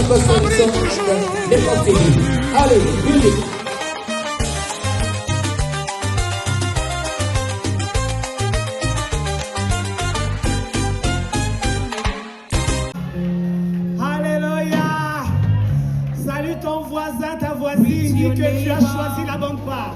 votre solution avec les conseillers. Allez, vite. Ta voisine, dis que tu as choisi la bonne part.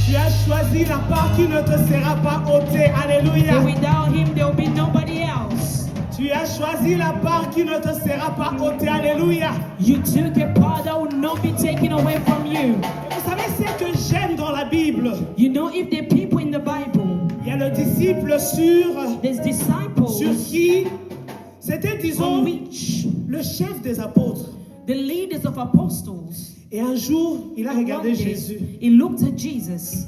Tu as choisi la part qui ne te sera pas ôtée. Alléluia. Without him, there will be nobody else. Tu as choisi la part qui ne te sera pas ôtée. Alléluia. You took a part that will not be taken away from you. Vous savez ce que j'aime dans la Bible? You know, if the people in the Bible, il y a le disciple sur qui c'était, disons, le chef des apôtres. The leaders of apostles. Et un jour, il a regardé Jésus. He looked at Jesus.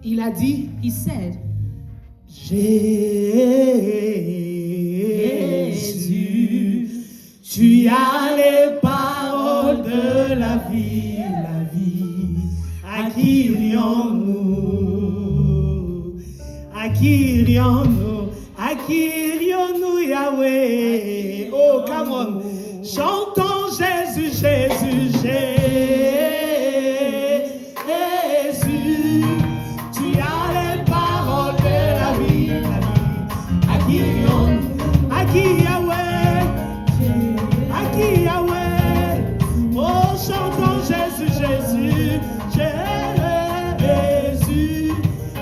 Il a dit, he said, Jésus, tu as les paroles de la vie, À qui irions-nous? À qui irions-nous? À qui irions-nous, Yahweh? Oh, come on. Chantons Jésus, Jésus, Jésus. Tu as les paroles de la vie, À qui irions-nous? À qui, Yahweh? À qui, Yahweh? Oh, chantons Jésus, Jésus, Jésus.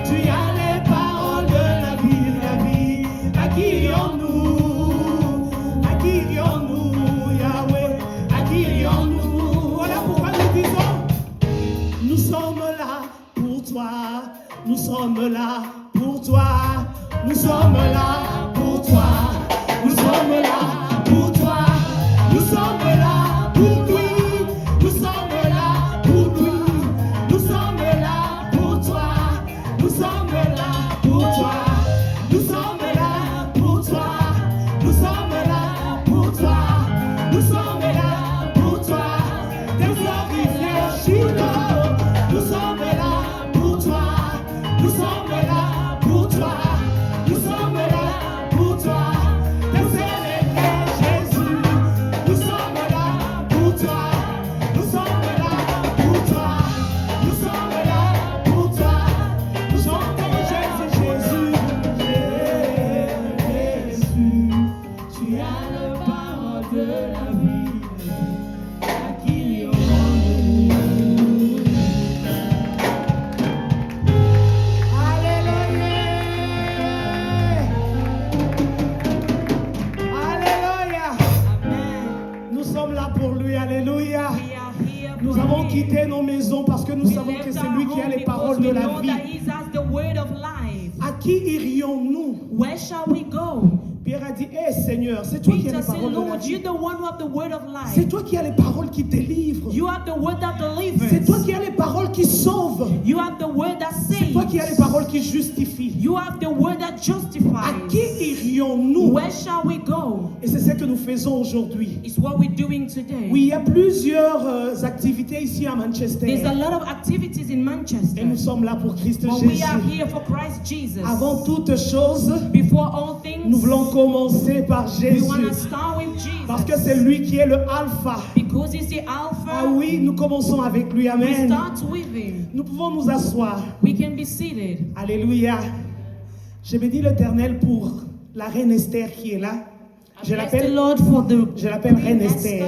Tu as les paroles de la vie, À qui irions-nous? À qui irions-nous, Yahweh? À qui irions-nous? Voilà pourquoi nous disons, nous sommes là pour toi, nous sommes là pour toi, nous sommes là pour toi, nous sommes là pour toi, nous sommes là pour lui, nous sommes là pour lui, nous sommes là pour toi, nous sommes là pour toi, nous sommes là pour toi, nous sommes là pour toi, nous sommes là pour toi, des glorifiés Shiloh, nous sommes là pour toi, nous sommes là pour toi, nous sommes là pour toi, des célébrer Jésus, nous sommes là pour toi, nous sommes là pour toi, nous sommes là pour toi, nous chantons Jésus, Jésus, Jésus, tu as le parole de la vie, à qui irions-nous? Alléluia. Nous sommes là pour lui. Alléluia. Nous avons quitté nos maisons parce que nous savons que c'est lui qui a les paroles de la vie. À qui irions-nous? Where shall we go? Pierre a dit, hé Seigneur, c'est toi qui as les Peter said, paroles de la Lord, vie. you're the one who have the word of life. C'est toi qui as les paroles qui délivrent. You have the word that delivers. C'est toi qui as les paroles qui sauvent. You have the word that C'est saves. toi qui as les paroles qui justifient. You have the word that À justifies. qui irions-nous? Where shall we go? Et c'est ce que nous faisons aujourd'hui. It's what we're doing today. Oui, il y a plusieurs activités ici à Manchester. There's a lot of activities in Manchester. Et nous sommes là pour Christ But Jésus. we are here for Christ Jesus. Avant toute chose, Before all things, nous voulons commencer par we want to Jésus. start with Jesus. Parce que c'est lui qui est le alpha. Because he's the Alpha. Ah oui, nous commençons avec lui. We Amen. start with him. Nous pouvons nous asseoir. We can be seated. Alléluia. Je bénis l'Éternel pour la reine Esther qui est là. Je Bless the l'appelle Lord for the reine Queen Esther.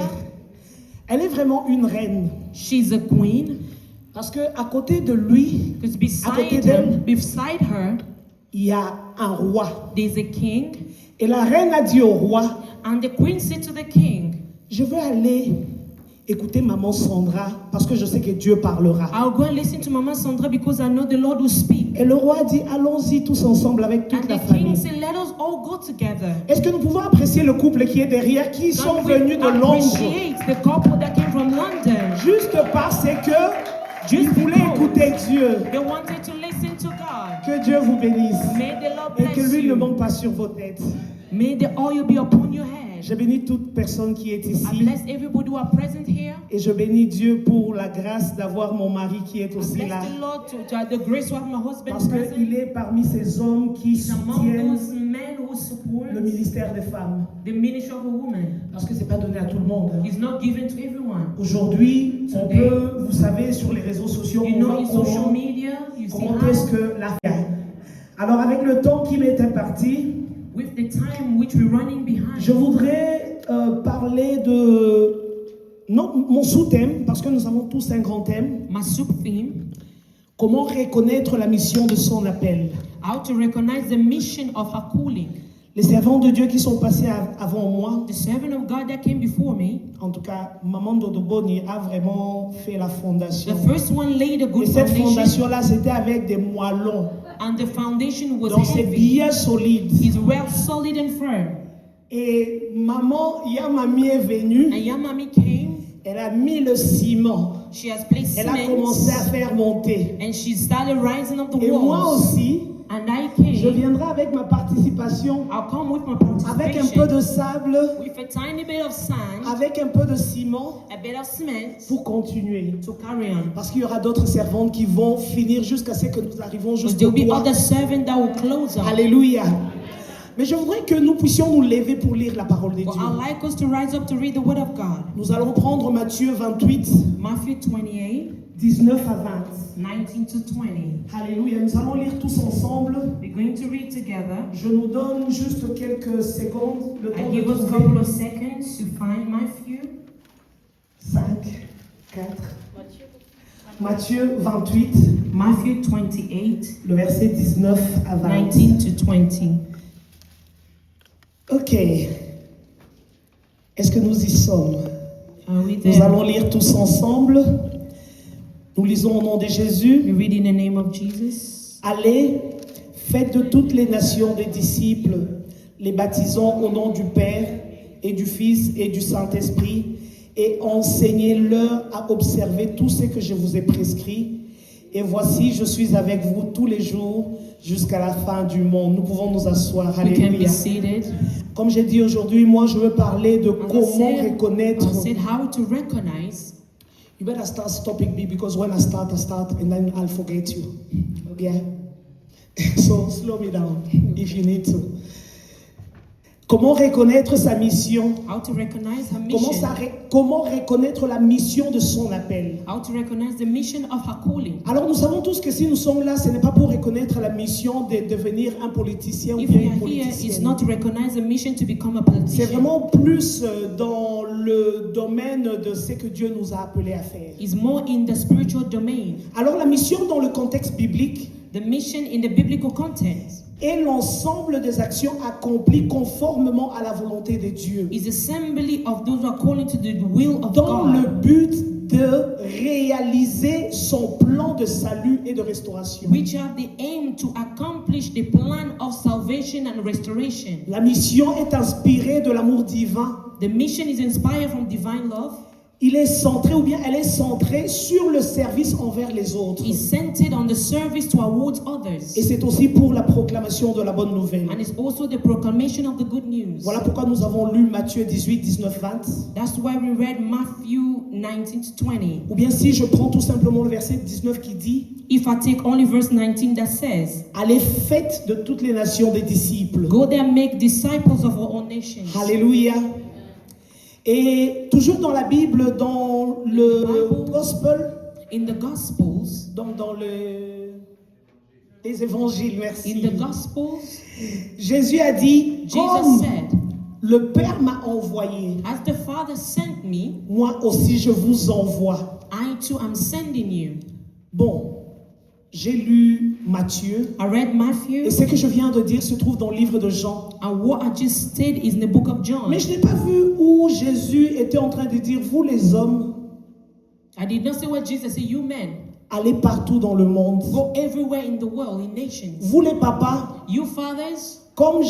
Elle est vraiment une reine. She's a queen. Parce que à côté de lui, Because à côté beside her, il y a un roi. there's a king. Et la reine a dit au roi, And the queen said to the king, je veux aller écouter maman Sandra parce que je sais que Dieu parlera. I'll go and listen to Mama Sandra because I know the Lord will speak. Et le roi dit, allons-y tous ensemble avec toute And la the king famille. said, let us all go together. Est-ce que nous pouvons apprécier le couple qui est derrière, qui sont And we venus de Londres, appreciate the couple that came from London. juste parce que ils Just voulaient because écouter Dieu. they wanted to listen to God. Que Dieu vous bénisse May the Lord et que bless l'huile ne you. manque pas sur vos têtes. May the oil be upon your head. Je bénis toute personne qui est I ici bless everybody who are present here. et je bénis Dieu pour la grâce d'avoir mon mari qui est I aussi bless là. the Lord to have the grace to have my husband Parce present. qu'il est parmi ces hommes qui He's among soutiennent those men who will support le ministère des femmes. the ministry of a woman. Parce que c'est pas donné à tout le monde. It's not given to everyone. Aujourd'hui, on Today, peut, vous savez, sur les réseaux sociaux, You on know, voit in social comment, media, you see comment est-ce how, que la Alors, avec le temps qui m'est imparti, with the time which we're running behind, je voudrais parler de mon sous-thème, parce que nous avons tous un grand thème. my sub-theme, Comment reconnaître la mission de son appel. how to recognize the mission of her calling. Les servants de Dieu qui sont passés avant moi, The servant of God that came before me, en tout cas, Maman Dodoboni a vraiment fait la fondation. the first one laid a Et good cette foundation, fondation-là, c'était avec des moellons. and the foundation was Donc c'est heavy. bien solide. It's well solid and firm. Et maman, Yamami est venue, And Yamami came, elle a mis le ciment. she has placed Elle a commencé à cement, faire monter. and she started rising up the Et moi walls. aussi, And I je came, viendrai avec ma participation, I'll come with my avec un peu participation, de sable, with a tiny bit of sand, avec un peu de ciment, a bit of cement, pour continuer. to carry on. Parce qu'il y aura d'autres servantes qui vont finir jusqu'à ce que nous arrivions Because jusqu'au there'll be toit. other servants that will close up. Alléluia. Mais je voudrais que nous puissions nous lever pour lire la parole de But Dieu. I'd like us to rise up to read the word of God. Nous allons prendre Matthieu 28, Matthew 28, 19 à 20. 19 to 20. Alléluia. Nous allons lire tous ensemble. We're going to read together. Je nous donne juste quelques secondes, le temps I de give us a trouver. couple of seconds to find Matthew. 5, 4. Matthieu 28, Matthew 28, le verset 19 à 20. 19 to 20. Ok. Est-ce que nous y sommes? Are we Nous there? allons lire tous ensemble. Nous lisons au nom de Jésus. We read in the name of Jesus. Allez, faites de toutes les nations des disciples, les baptisant au nom du Père et du Fils et du Saint-Esprit, et enseignez-leur à observer tout ce que je vous ai prescrit. Et voici, je suis avec vous tous les jours jusqu'à la fin du monde. Nous pouvons nous asseoir. We can be Alléluia. seated. Comme j'ai dit aujourd'hui, moi je veux parler de As I comment said, reconnaître. I said how to recognize. You better start stopping me because when I start and then I'll forget you. Yeah. So slow me down if you need to. Comment reconnaître sa mission? How to recognize her mission. Comment reconnaître la mission de son appel? How to recognize the mission of her calling. Alors nous savons tous que si nous sommes là, ce n'est pas pour reconnaître la mission de devenir un politicien ou If bien we une are here, it's politicienne. not to recognize the mission to become a C'est politician. vraiment plus dans le domaine de ce que Dieu nous a appelés à faire. It's more in the spiritual domain. Alors la mission dans le contexte biblique The mission in the biblical context est l'ensemble des actions accomplies conformément à la volonté de Dieu, is assembly of those who are calling to the will of dans le God, but de réaliser son plan de salut et de restauration. which have the aim to accomplish the plan of salvation and restoration. La mission est inspirée de l'amour divin. The mission is inspired from divine love. Il est centré ou bien elle est centrée sur le service envers les autres. Is centered on the service towards others. Et c'est aussi pour la proclamation de la bonne nouvelle. And it's also the proclamation of the good news. Voilà pourquoi nous avons lu Matthieu 18, 19, 20. That's why we read Matthew 19 to 20. Ou bien si je prends tout simplement le verset 19 qui dit If I take only verse 19 that says, allez, faites de toutes les nations des disciples. go there and make disciples of all nations. Alléluia. Et toujours dans la Bible, dans le Gospel, In the Gospels, donc dans les évangiles, merci. in the Gospels, Jésus a dit, Jesus comme said, le Père m'a envoyé, as the Father sent me, moi aussi je vous envoie. I too am sending you. Bon, j'ai lu Matthieu, I read Matthew, et ce que je viens de dire se trouve dans le livre de Jean. and what I just stated is in the book of John. Mais je n'ai pas vu où Jésus était en train de dire, vous les hommes, I did not say what Jesus said, you men, allez partout dans le monde. go everywhere in the world, in nations. Vous les papas, You fathers, comme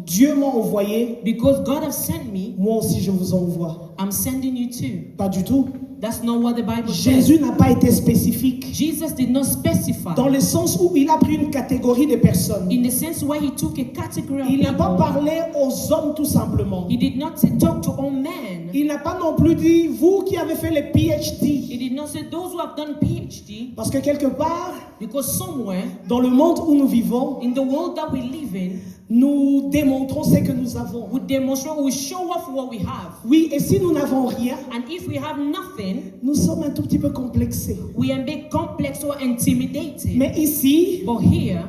Dieu m'a envoyé, because God has sent me, moi aussi je vous envoie. I'm sending you too. Pas du tout. That's not what the Bible Jésus says. n'a pas été spécifique Jesus did not specify. dans le sens où il a pris une catégorie de personnes. In the sense where he took a category of Il n'a pas people, parlé aux hommes tout simplement. he did not say, talk to all men. Il n'a pas non plus dit, vous qui avez fait le He PhD. did not say those who have done PhD, Parce que quelque part, because somewhere dans le monde où nous vivons, in the world that we live in, nous démontrons ce que nous avons. We demonstrate, we show off what we have. Oui, et si nous n'avons rien, And if we have nothing, nous sommes un tout petit peu complexés. we are a bit complex or intimidated. Mais ici, But here,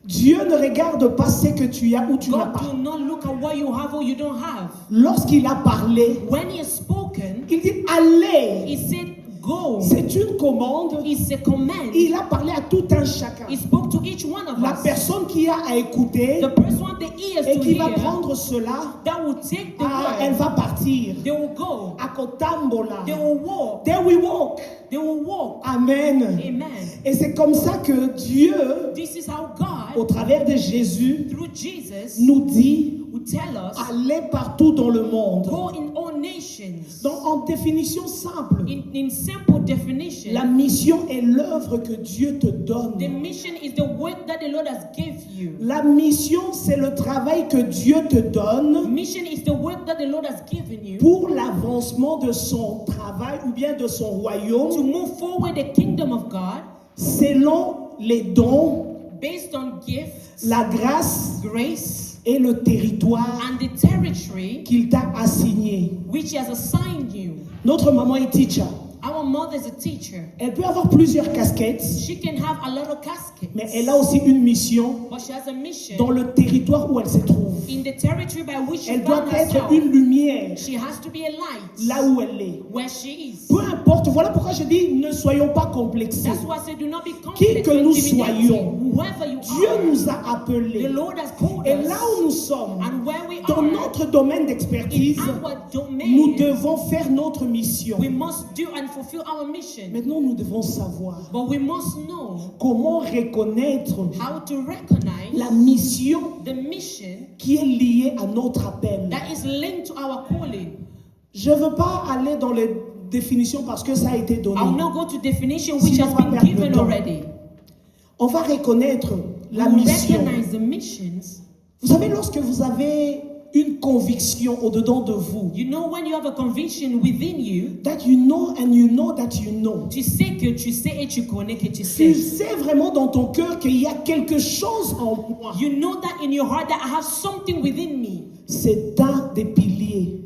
Dieu ne regarde pas ce que tu as ou tu n'as God pas. do not look at what you have or you don't have. Lorsqu'il a parlé, When he has spoken, il dit allez. he said, go. C'est une commande. It's a command. Il a parlé à tout un chacun. He spoke to each one of La us. personne qui a à écouter The person with the ears et to qui va hear, prendre cela, that will take the elle word. va partir. They will go. À Kotambola. They will walk. There we walk. They will walk. Amen. Amen. Et c'est comme ça que Dieu, This is how God, au travers de Jésus, through Jesus, nous dit will tell us, allez partout dans le monde. go in all nations. Donc, en définition simple, In simple definition, la mission est l'œuvre que Dieu te the donne. mission is the work that the Lord has given you. La mission, c'est le travail que Dieu te donne Mission is the work that the Lord has given you pour l'avancement de son travail ou bien de son to royaume move forward the kingdom of God selon les dons, based on gifts, la grâce grace, et le territoire and the territory qu'il t'a assigné. which He has assigned you. Notre maman est teacher. Our mother is a teacher. Elle peut avoir plusieurs casquettes, She can have a lot of caskets, mais elle a aussi une mission but she has a mission dans le territoire où elle se trouve. in the territory by which she Elle doit found être herself. une lumière She has to be a light là où elle est. where she is. Peu importe, voilà pourquoi je dis ne soyons pas complexés. That's why I say do not be Qui complex que or nous intimidated. soyons, Whoever you Dieu are, nous a the appelés. Lord has called Et us. là où nous sommes, And where we dans are, notre domaine in d'expertise, our nous domain, devons faire notre mission. we must do and fulfill our mission. Maintenant, nous devons savoir But we must know comment reconnaître how to recognize la mission the mission qui est liée à notre appel. that is linked to our calling. Je ne veux pas aller dans les définitions parce que ça a été donné. I will not go to definition which Sinon, has on va been perdre le given temps. already. On va reconnaître la We will mission. recognize the missions. Vous savez, lorsque vous avez une conviction au-dedans de vous, You know when you have a conviction within you, that you know and you know that you know. tu sais que tu sais et tu connais que tu Tu sais. sais vraiment dans ton cœur qu'il y a quelque chose en moi. You know that in your heart that I have something within me. C'est un des piliers.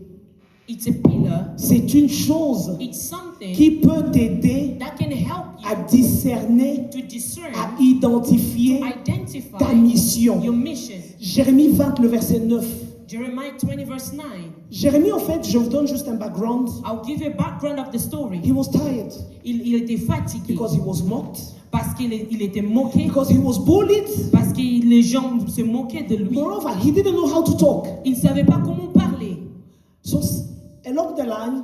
It's a pillar. C'est une chose It's something qui peut t'aider that can help à you discerner, to discern, à identifier identify ta mission. your mission. Jérémie 20, le verset 9. Jeremiah 20 verse 9. Jérémie, en fait, je vous donne juste un background. I'll give you a background of the story. He was tired Il était fatigué because he was mocked, parce qu'il était moqué, because he was bullied. parce que les gens se moquaient de lui. Moreover, he didn't know how to talk. Il ne savait pas comment parler. So, along the line,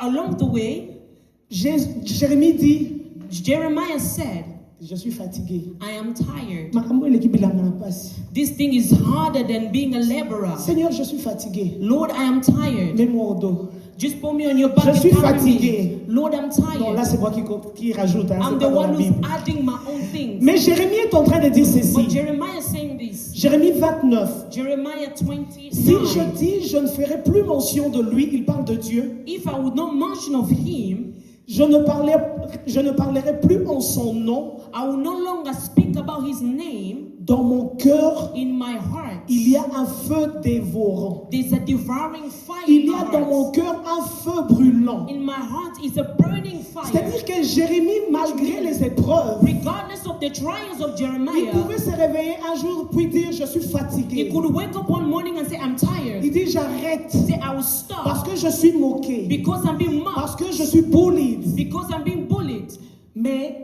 Along the way, Jérémie dit, Jeremiah said, je suis fatigué. I am tired. Makambo ele kibilanga na pasi. This thing is harder than being a laborer. Seigneur, je suis fatigué. Lord, I am tired. Mets-moi au dos. Just put me on your back Je suis and carry fatigué. me. Lord, I'm Non, là tired. c'est moi qui rajoute. Hein, I'm c'est the pas dans one la who's Bible. adding my own things. Mais Jérémie est en train de dire But ceci. Jeremiah is saying this. Jérémie 29. Jeremiah Si 29. je dis, je ne ferai plus mention de lui, il parle de Dieu. If I would not mention of him, Je ne parlerai plus en son nom. I will no longer speak about his name. Dans mon cœur, In my heart, il y a un feu dévorant. there's a devouring fire. Il in y my a dans heart. mon cœur un feu brûlant. In my heart is a burning fire. C'est-à-dire que Jérémie, malgré les épreuves, Regardless of the trials of il Jeremiah, pouvait se réveiller un jour puis dire, je suis he fatigué. could wake up one morning and say, I'm tired. Il dit, j'arrête Say, I will parce stop que je suis moqué, because I'm being parce mocked, que je suis bullied. because I'm being bullied. Mais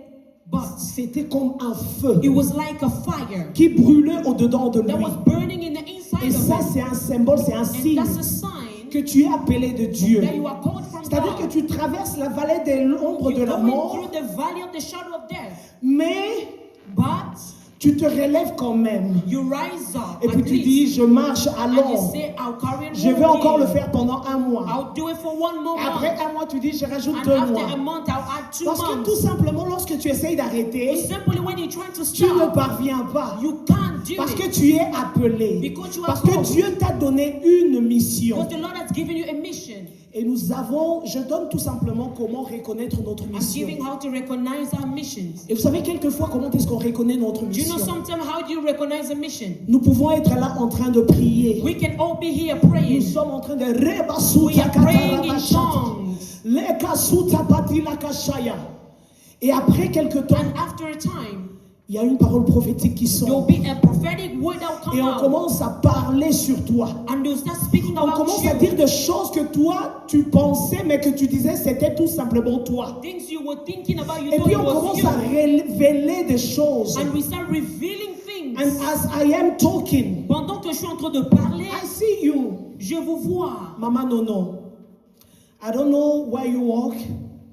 But c'était comme un feu it was like a fire qui brûlait au-dedans de that lui. was burning in the inside Et of ça, him. c'est un symbole, c'est un And signe that's a sign que tu es appelé de Dieu. that you are called from C'est-à-dire que God. tu traverses la vallée de l'ombre de You're la going mort, through the valley of the shadow of death, mais but tu te relèves quand même. you rise up Et puis at tu least, dis, je marche and you alors. say, I'll carry on Je vais encore le walking. faire pendant un mois. I'll do it for one more Après month. un mois, tu dis, je rajoute And 2 after mois. a month, I'll add 2 Parce que tout months. simplement, lorsque tu essayes d'arrêter, Simply when you're trying to tu ne stop, parviens pas. you can't do Parce que it. tu es appelé. Because you are Parce que called. Dieu t'a donné une mission. Because the Lord has given you a mission. Et je donne tout simplement comment reconnaître notre I'm mission. giving how to recognize our missions. Et vous savez quelquefois comment est-ce qu'on reconnaît notre Do you know mission? sometimes how do you recognize a mission? Nous pouvons être là en train de prier. We can all be here Nous praying. sommes en train de We are praying in tongues. Et après quelque temps, And after a time, il y a une parole prophétique qui there will sort. be a prophetic word that will come Et on out. commence à parler sur toi. And they'll start speaking On about commence à you. dire des choses que toi, tu pensais, mais que tu disais, c'était tout simplement toi. Things you were thinking about, you Et thought puis it on was commence you. à révéler des choses. And we start revealing things. And as I am talking, Pendant que je suis en train de parler, I see you. je vous vois. Mama Nono. I don't know where you walk,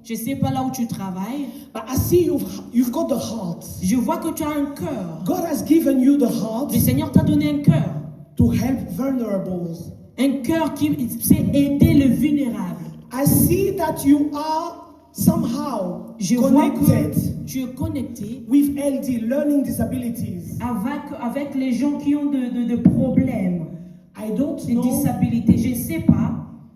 Je sais pas là où tu travailles. but I see you've got the heart. Je vois que tu as un cœur. God has given you the heart Le Seigneur t'a donné un cœur. to help vulnerables. Un cœur qui sait aider le vulnérable. I see that you are somehow Je vois connected que tu es connecté with LD, learning disabilities. avec les gens qui ont de problèmes, I don't de know disabilités. Je ne sais pas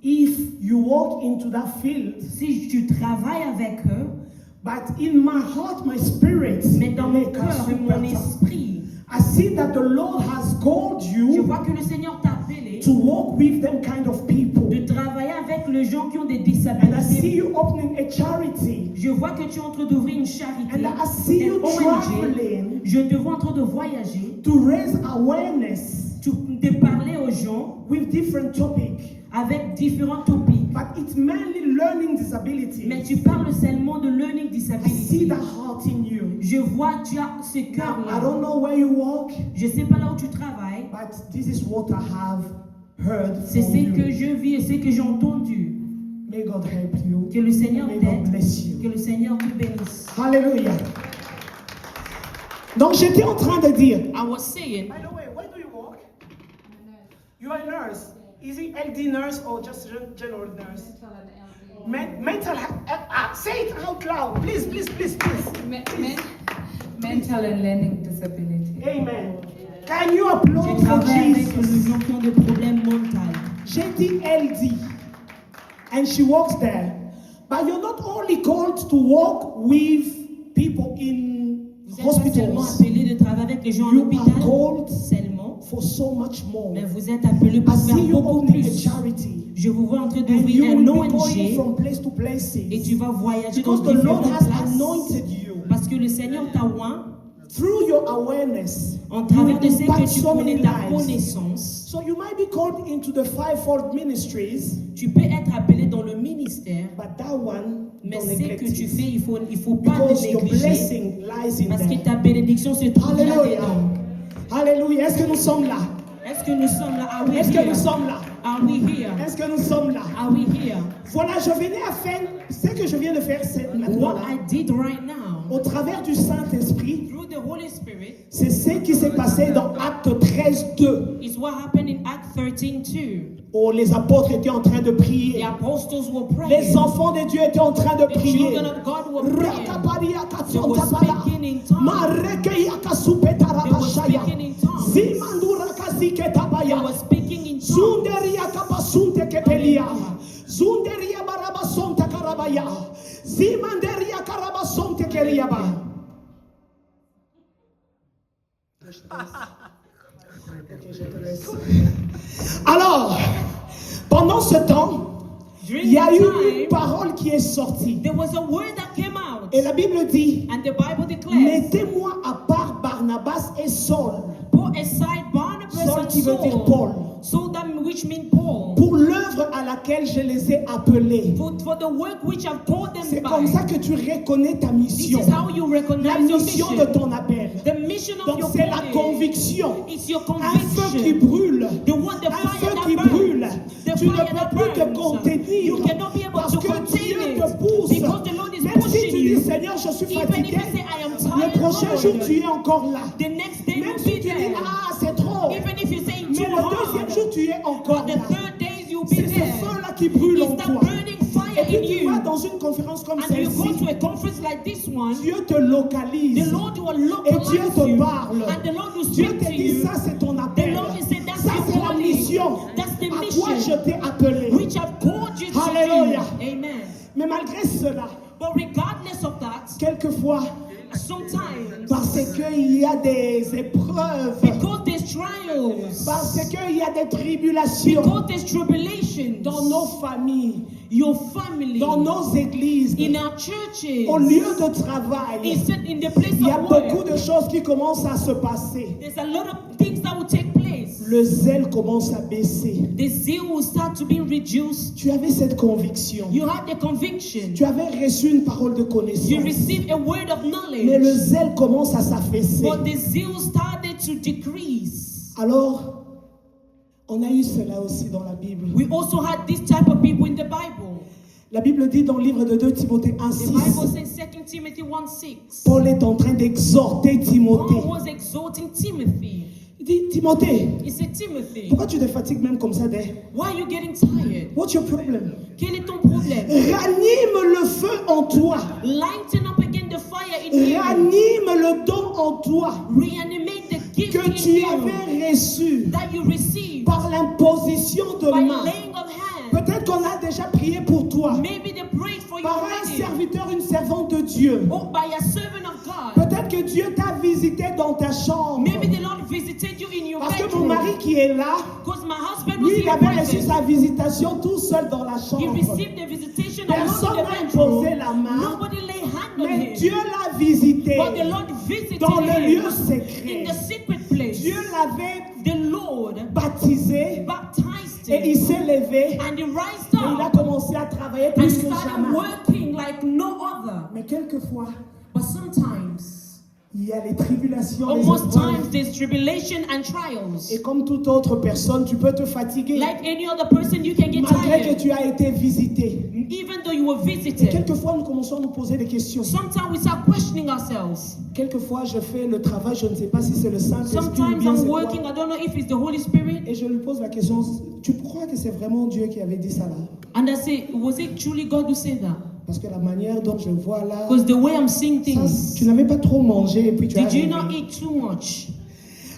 if you walk into that field, si tu travailles avec eux, but in my heart, my spirit, mais dans mon cœur et mon esprit, I see that the Lord has called je you vois que le Seigneur t'a appelé to walk with them kind of people. de travailler avec les gens qui ont des And I see disabilités. you opening a charity. Je vois que tu es en train d'ouvrir une charité, And I see you une ONG. traveling Je te vois en train de voyager, to raise awareness de parler aux gens with different topics. avec différents topics. But it's mainly learning disability. Mais tu parles seulement de learning I see disability. the heart in you. Je vois tu as ce Now, I cœur-là. don't know where you walk, Je ne sais pas là où tu travailles. but this is what I have heard C'est from ce que you. je vis et ce que j'ai entendu. May God help you. Que le Seigneur May God t'aide. bless you. Que le Seigneur te bénisse. Hallelujah. Donc j'étais en train de dire. I was saying, By the way, where do you work? You are a nurse. Is it LD nurse or just general nurse? Mental health. Say it out loud, please, please, please, please. Mental and learning disability. Amen. Can you je applaud for travaille avec les Jesus? gens qui ont des problèmes mentaux. J'ai dit LD, and she works there. But you're not only called to work with people in Vous êtes pas seulement hospitals. appelé de travailler avec les gens en You are hôpital, called seulement, for so much more. mais vous êtes appelé pour I see faire you beaucoup opening a plus. charity. Je vous vois en train And d'ouvrir you un will be going ONG from place to places. et tu vas voyager dans Because the Lord différentes has places anointed you. parce que le Seigneur t'a oint Through your awareness, en you travers de will ce impact que tu so many connais, ta lives. connaissance. So you might be called into the fivefold ministries, Tu peux être appelé dans le ministère, but that one, mais don't ce neglect que tu it. fais, il faut pas Because le your négliger blessing lies in parce que there. ta bénédiction se trouve Alléluia. là-dedans. Alléluia. Est-ce que nous sommes là? Est-ce que nous sommes là? Are we Est-ce que nous here? sommes là? Are we here? Est-ce que nous sommes là? Are we here? Voilà, je venais à faire ce que je viens de faire maintenant. What I did right now, Au travers du Saint-Esprit, through the Holy Spirit, c'est ce qui s'est passé dans Acte 13:2. is what happened in Acts 13:2. où les apôtres étaient en train de The prier. apostles were praying. Les enfants de Dieu étaient en train de The prier. children of God were praying. Rakaparia They were katsontabala. speaking in tongues. Marekeia kasupetarabashaya. They were speaking in tongues. Zimandura They kasiketabaya. were speaking in tongues. Zunderia kapasunte kepelia. Hallelujah. Zunderia barabasonta karabaya. Zimanderia karabasonte keriaba. Ok, je te laisse. Alors, pendant ce temps, During il y a that eu time, une parole qui est sortie. there was a word that came out. Et la Bible dit, And the Bible declares, mettez-moi à part Barnabas et Saul, put aside Barnabas Saul and qui veut dire Saul. Paul, Saul, that which means Paul. pour l'œuvre à laquelle je les ai appelés. For the work which I've called C'est them comme by. ça que tu reconnais ta This mission. is how you La recognize your mission mission. de ton appel. The mission of Donc your c'est la calling. conviction. It's your Un feu qui conviction. brûle. The one, the Un fire feu that qui brûle. burns. The Tu ne fire peux that plus te burns. contenir. You cannot be able Parce to que contain Dieu it. te pousse. Because the Lord is Même si pushing tu dis, you. Seigneur, je suis Even if fatigué. you say, I am Le tired, prochain Lord, jour, tu es encore là. the next day Même you'll si be tu dis, there. ah, c'est trop. Even if you say Mais too le deuxième hard. jour, tu es encore But the là. third days you'll be C'est ce there. feu-là qui brûle en It's that toi. burning fire Et puis in tu you. vas dans une conférence comme And you go celle-ci. to a conference like this Et one, Dieu te localise. the Lord will Et Dieu localize te you. parle. And the Lord will Dieu speak te to dit, you. ça c'est ton The appel. Lord will say, that's Ça your c'est la calling. mission. That's the À quoi je mission t'ai appelé. which I've called you to Alléluia. do. Amen. Mais malgré cela, But regardless of that, quelquefois, sometimes, parce qu'il y a des épreuves, because there's trials, parce qu'il y a des tribulations because there's tribulations dans nos familles, your family, dans nos églises, in our churches, au lieu de travail, instead in the place il y a of beaucoup work, de choses qui commencent à se passer. there's a lot of things that will take place. Le zèle commence à baisser. The zeal will start to be reduced. Tu avais cette conviction. You had the conviction. Tu avais reçu une parole de You connaissance. received a word of Mais knowledge. le zèle commence à s'affaisser. But the zeal started to decrease. Alors, on a eu cela aussi dans la Bible. We also had this type of people in the Bible. La Bible dit dans le livre de 2 Timothée The Bible 1:6, says 2 Timothy 1:6. Paul est en train d'exhorter Timothée. Paul was exhorting Timothy. Il dit, Timothée, He said, Timothy, pourquoi tu te fatigues même comme ça dès? why are you getting tired? What's your problem? Quel est ton problème? Ranime le feu en toi. Lighten up again the fire in you. Ranime le don en toi Reanimate the gift que in tu you avais reçu that you received par l'imposition de by main. laying of hands. Peut-être qu'on a déjà prié pour toi. Maybe they prayed for you Par un already. serviteur, une servante de Dieu. Or by a servant of God. Peut-être que Dieu t'a visité dans ta chambre. Maybe the Lord visited you in your Parce que mon bedroom. mari qui est là, Because my husband was lui, il in avait reçu prison. sa visitation tout seul dans la He chambre. received the visitation Personne alone in n'a the bedroom. imposé la main. Nobody lay hand on Mais him. Dieu l'a visité But the Lord visited dans le him lieu in secret. the secret place. Dieu l'avait The Lord baptisé baptized et il him. s'est levé And he rised et il a up commencé à travailler and plus que started jamais. working like no other. Mais quelquefois, But sometimes, il y a les tribulations, les almost épreuves. times, there's tribulation and trials. Et comme toute autre personne, tu peux te fatiguer. Like any other person, you can get Malgré que tired. tu as été visité. Even though you were Et visited. quelquefois, nous commençons à nous poser des questions. Sometimes we start questioning ourselves. Quelquefois, je fais le travail, je ne sais pas si c'est le Saint-Esprit ou Sometimes bien I'm c'est quoi. working, I don't know if it's the Holy Spirit. Et je lui pose la question, tu crois que c'est vraiment Dieu qui avait dit ça là? And I say, was it truly God who said that? Parce que la manière dont je vois là, Because the way I'm seeing ça, things, tu n'avais pas trop mangé et puis tu as did you arrivé. not eat too much?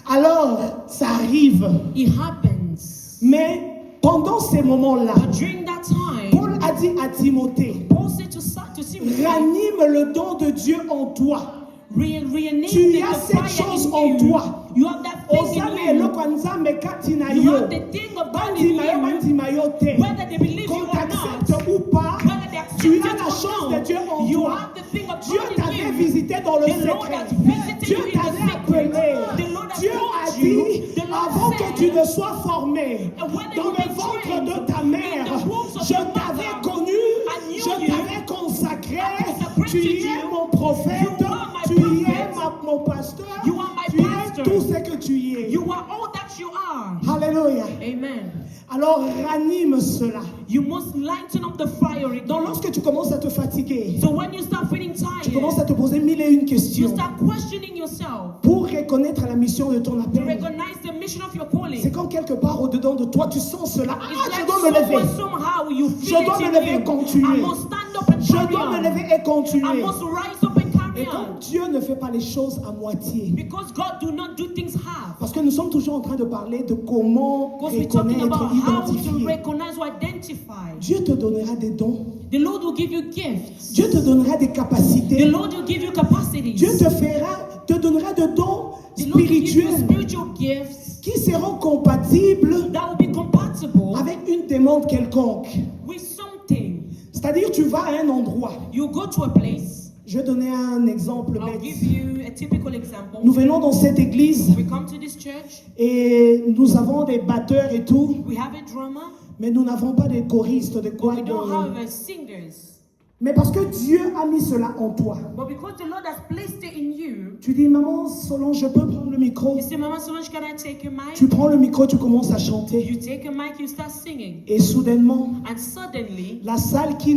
Alors, ça arrive. It happens. Mais pendant ces moments-là, But during that time, Paul a dit à Timothée, Paul said to Timothy, ranime le don de Dieu en toi. reanimate Tu the as cette fire chose in en you. toi. You have that thing Osana in you. eloko nzambe kati na You yo. have the thing of God in Bandimayo, you. bandimayo te. Whether they believe you Qu'on or not, t'accepte ou pas, whether they accept tu it as la or chose de not, Dieu en you toi. have the thing of Dieu God in t'avait you. visité dans le The Lord secret. has visited Dieu you in the t'avait secret. appelé. The Lord has Dieu a called dit, you. The Lord avant said, que tu ne sois formé and whether dans you le be ventre trained de ta in mère, the wombs of je your t'avais mother, connu, I knew je you. t'avais consacré. I consecrated Tu es you. mon prophète, You are my tu prophet. es mon pasteur, You are my tu es pastor. tout ce que tu es. You are all that you are. Alléluia. Amen. Alors ranime cela. You must lighten up the fire again. Donc lorsque tu commences à te fatiguer, So when you start feeling tu commences tired, à te poser mille et une you questions start questioning yourself pour reconnaître la mission de ton to appel. recognize the mission of your calling. C'est quand quelque part au-dedans de toi, tu sens cela. Ah, It's je like dois me lever. somehow you Je feel dois it me in lever et you. continuer. I must stand up and Je carry dois me on. lever et I continuer. must rise up and Et carry comme on. Dieu ne fait pas les choses à moitié, Because God do not do things half. parce que nous sommes toujours en train de parler de comment Because we're talking reconnaître, about how to identifier. recognize or identify. Dieu te donnera des dons. The Lord will give you gifts. Dieu te donnera des The capacités. Lord will give you capacities. Dieu te donnera des dons The Lord will give you spirituels spiritual gifts qui seront compatibles that will be compatible avec une demande quelconque. with something. C'est-à-dire, tu vas à un endroit. You go to a place. Je vais donner un exemple I'll bête. give you a typical example. Nous venons dans cette église We come to this church. et nous avons des batteurs et tout, We have a drummer. mais nous n'avons pas de choristes, de quoi. We don't have singers. Mais parce que Dieu a mis cela en toi. But because the Lord has placed it in you, Tu dis, maman Solange, je peux prendre le micro. you say, Mama Solange, can I take a mic? Tu prends le micro, tu commences à chanter. You take a mic, you start singing. Et soudainement, And suddenly, la salle qui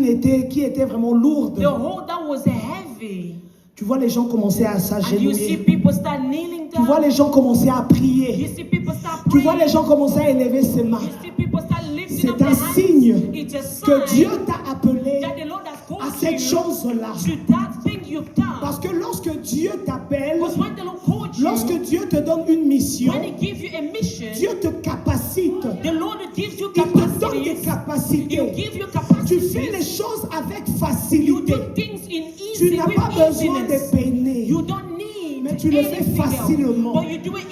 était vraiment lourde, the hole that was heavy, tu vois les gens commencer à and you see s'agenouiller. people start kneeling Tu vois down. les gens commencer à You prier. see people start Tu vois praying. les gens commencer à élever ses mains. You see people start lifting C'est up their un hands. signe It's a que Dieu sign t'a appelé that the Lord has à called cette you chose-là. to that thing you've done. Parce que lorsque Dieu t'appelle, Because when the Lord called you, lorsque Dieu te donne une mission, when He gives you a mission, Dieu te capacite. the Lord gives you Il te donne des capacities. capacités. He'll give you Tu fais les capacities. choses avec You facilité. do things in Tu easy, n'as with pas besoin easiness. de peiner. You don't need Mais tu le fais anything else, facilement. but you do it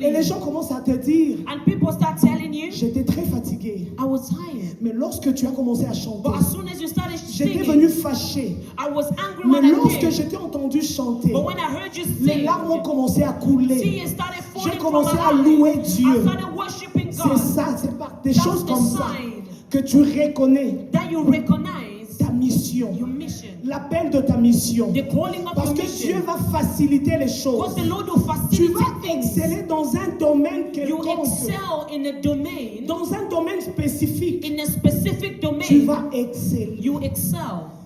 Et les easily. gens commencent à te dire, And people start telling you, j'étais très fatigué. I was tired. Mais lorsque tu as commencé à chanter, But as soon as you started j'étais venu singing, fâché. I was angry Mais when I lorsque came. j'étais entendu chanter, But when I heard you les sing, larmes ont commencé à couler. tears started falling J'ai from commencé my à eyes. louer I Dieu. started worshiping C'est God. ça, c'est par des That's choses the comme ça sign que tu reconnais that you recognize ta mission, your mission, l'appel de ta mission. the calling of Parce your que Dieu mission. va faciliter les choses. Because the Lord will Tu facilitate vas things. exceller dans un domaine You quelconque, excel in a domain, dans un domaine spécifique. in a specific Tu domain. vas exceller. You excel.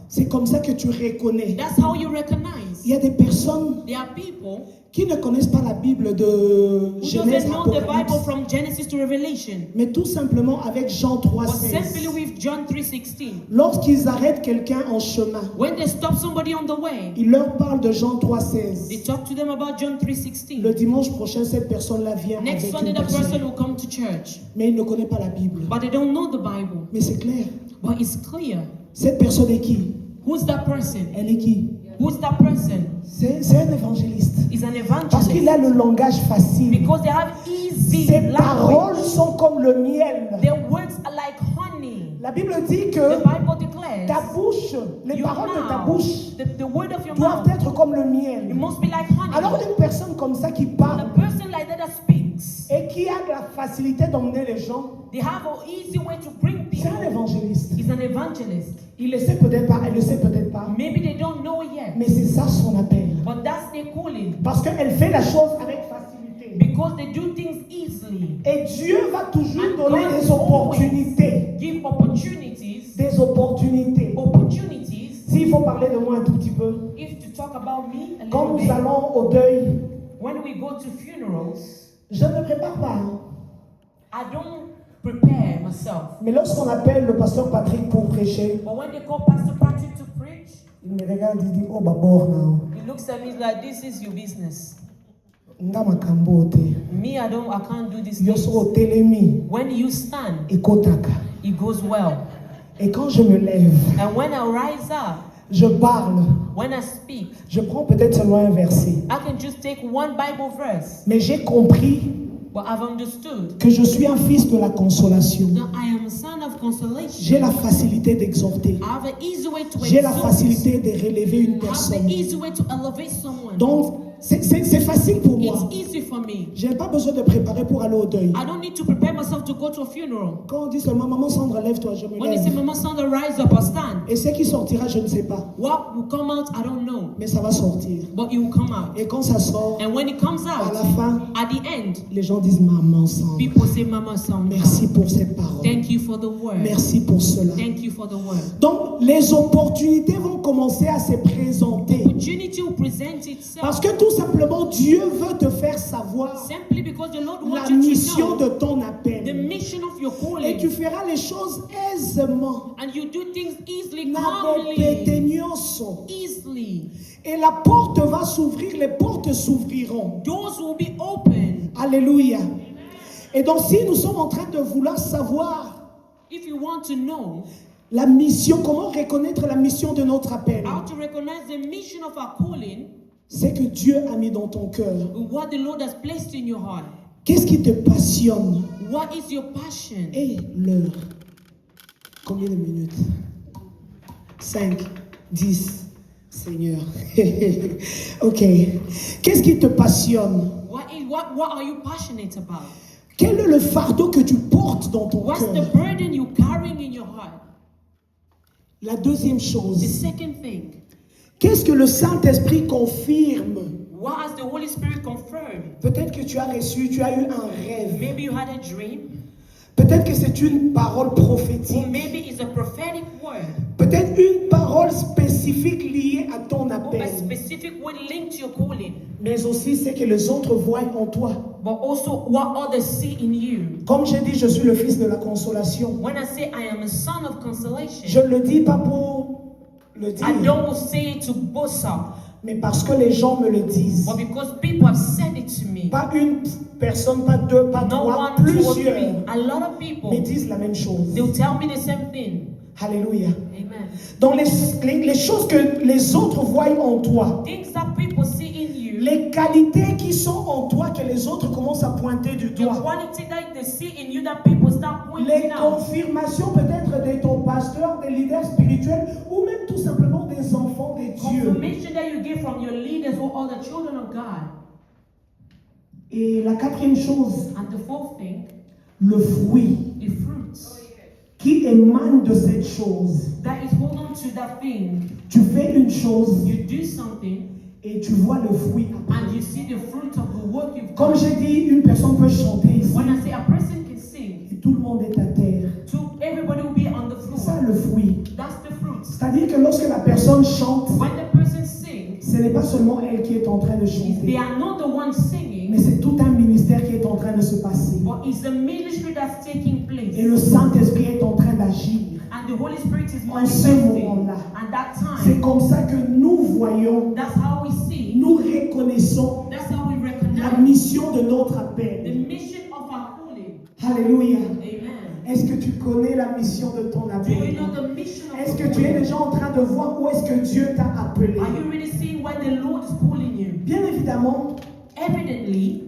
C'est comme ça que tu reconnais. That's how you recognize. Il y a des personnes There are people qui ne connaissent pas la Bible de who Genèse doesn't know the Bible Apocalypse, from Genesis to Revelation, mais tout simplement avec Jean but 3,16. simply with John 3:16. Lorsqu'ils arrêtent quelqu'un en chemin, When they stop somebody on the way, ils leur parlent de Jean they 3,16. talk to them about John Le 3:16. dimanche prochain, cette personne-là vient Next avec Sunday, une the person personne, will come to church, mais il ne connaît pas la Bible. but they don't know the Bible. Mais c'est clair. But it's clear. Cette personne est qui? Who's that person? Elle est qui? Who's that person? C'est un évangéliste. Is an Parce qu'il evangelist. a le langage facile. Because they have easy Ses language. paroles sont comme le miel. Their words are like honey. La Bible dit The que Bible declares ta bouche, les your paroles de ta mouth, bouche the word of your doivent mouth, être comme le it miel. must be like honey. Alors une personne comme ça qui A parle person like that speaks, et qui a de la facilité d'emmener les gens, they have an easy way to bring c'est un people. évangéliste. He's an evangelist. Il le sait peut-être pas, elle le sait peut-être pas, Maybe they don't know it yet, mais c'est ça son appel. but that's their calling. Parce qu'elle fait la chose avec facilité. Because they do things easily. Et Dieu va toujours And donner God des opportunités. give opportunities. Des opportunités. Opportunities. S'il faut parler de moi un tout petit peu, If to talk about me a quand little nous bit, allons au deuil, when we go to funerals, je ne prépare pas. Hein. I don't prepare myself. Mais lorsqu'on appelle le pasteur Patrick pour prêcher, But when they call Pastor Patrick to preach, il me regarde et dit, oh babord now, he looks at me like, this is your business. nga makambo te. Me, I can't do this. Yo things. so telemi, When you stand, ekotaka. it goes well. Et quand je me lève, And when I rise up, je parle, when I speak, je prends peut-être seulement un verset. I can just take one Bible verse. Mais j'ai compris But I've understood que je suis un fils de la consolation. that I am a son of consolation. J'ai la facilité d'exhorter. I have an easy way to J'ai la exalt. facilité de relever une I have personne. an easy way to elevate someone. Donc, c'est facile pour moi. It's easy for me. Je n'ai pas besoin de préparer pour aller au deuil. I don't need to prepare myself to go to a funeral. Quand on dit seulement, maman Sandra, lève-toi, je me When they say, lève. Mama Sandra, rise up or stand, Et ce qui sortira, je ne sais pas. what will come out, I don't know. Mais ça va sortir. But it will come out. Et quand ça sort, And when it comes à la out, fin, at the end, les gens disent, maman Sandra, people say, Mama Sandra, merci pour cette parole. thank you for the word. Merci pour cela. Thank you for the word. Donc, les opportunités vont commencer à se présenter. Opportunity will present itself Parce que tout simplement, Dieu veut te faire savoir simply because the Lord la wants you to mission de know ton the appel. mission of your Et tu calling. feras les choses aisément. And you do things easily, Na calmly, bopete nyonso. easily. Et la porte va s'ouvrir, les portes s'ouvriront. Doors will be open. Alléluia. Et donc, si nous sommes en train de vouloir savoir If you want to know la mission, comment reconnaître la mission de notre appel, how to recognize the mission of our calling, c'est que Dieu a mis dans ton cœur. what the Lord has placed in your heart, Qu'est-ce qui te passionne? what is your passion? Et l'heure. Combien de minutes? 5, 10, Seigneur. Ok. Qu'est-ce qui te passionne? What are you passionate about? Quel est le fardeau que tu portes dans ton What's the cœur? burden you're carrying in your heart? La deuxième The chose, second thing, qu'est-ce que le Saint-Esprit confirme? what has the Holy Spirit confirmed? Peut-être que tu as reçu, tu as eu un rêve. Maybe you had a dream, Peut-être que c'est une parole or prophétique. maybe it's a prophetic word, Peut-être une parole spécifique liée à ton or a appel. specific word linked to your calling, Mais aussi c'est que les autres voient en toi. but also what others see in you. Comme j'ai dit, je suis le fils de la consolation. When I say I am a son of Je consolation, ne le dis pas pour le dire, I don't say it to boast up, mais parce que les gens me le disent. but because people have said it to me. Pas une personne, pas deux, pas No trois, one, two or plusieurs three. A lot of people, me disent la même chose. they'll tell me the same thing. Alléluia. Amen. Dans les choses que les autres voient en toi, Things that people see in you, les qualités qui sont en toi que les autres commencent à pointer du the doigt, quality that they see in you that people start les pointing out. confirmations peut-être de ton pasteur, des leaders spirituels ou même tout simplement des enfants de Dieu. Confirmation that you get from your leaders or all the children of God. Et la quatrième chose, And the fourth thing, le fruit the fruits qui émane de cette chose. that is hold on to that thing. Tu fais une chose You do something et tu vois le fruit après. and you see the fruit of the work you've Comme done. j'ai dit, une personne peut chanter ici When I say a person can sing, et tout le monde est à terre. everybody will be on the C'est ça floor. le fruit. That's the fruit. C'est-à-dire que lorsque la personne chante, When the person sings, ce n'est pas seulement elle qui est en train de they chanter, are not the ones singing, mais c'est tout un ministère qui est en train de se passer. but it's the ministry that's taking place. Et le Saint-Esprit est en train d'agir. And the Holy Spirit is En ce manifesting. moment-là. And that C'est time, comme ça que nous voyons, that's how we see. nous reconnaissons That's how we la recognize mission de notre the appel. mission of our calling. Alléluia. Amen. Est-ce que tu connais la mission de ton Do you appel? know the mission of Est-ce the que tu es calling? déjà en train de voir où est-ce que Dieu t'a appelé? Are you really seeing where the Lord is calling you? Bien évidemment, Evidently,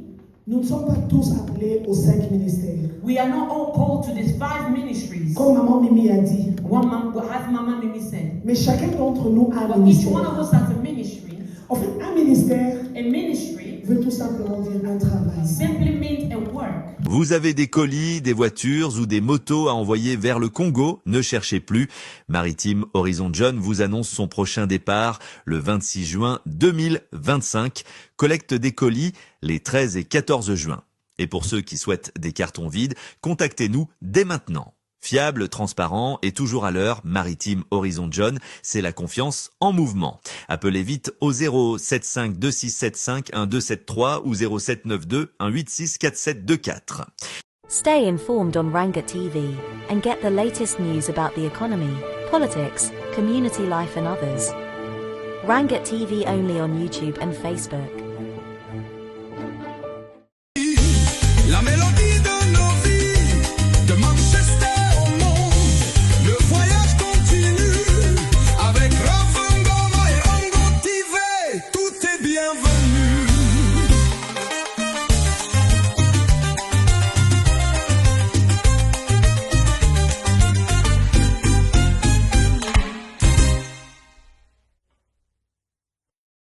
nous ne sommes pas tous appelés aux 5 ministères. we are not all called to these 5 ministries. Comme maman Mimi a dit, One man, as Mama Mimi said. mais chacun d'entre nous a un But each one ministère. of us has a ministry. En fait, un ministère A ministry veut tout simplement dire un travail. simply means a work. Vous avez des colis, des voitures ou des motos à envoyer vers le Congo? Ne cherchez plus. Maritime Horizon John vous annonce son prochain départ le 26 juin 2025. Collecte des colis les 13 et 14 juin. Et pour ceux qui souhaitent des cartons vides, contactez-nous dès maintenant. Fiable, transparent et toujours à l'heure, Maritime Horizon John, c'est la confiance en mouvement. Appelez vite au 075 2675 1273 ou 0792 186 4724. Stay informed on Ranga TV and get the latest news about the economy, politics, community life and others. Ranga TV only on YouTube and Facebook. La melodía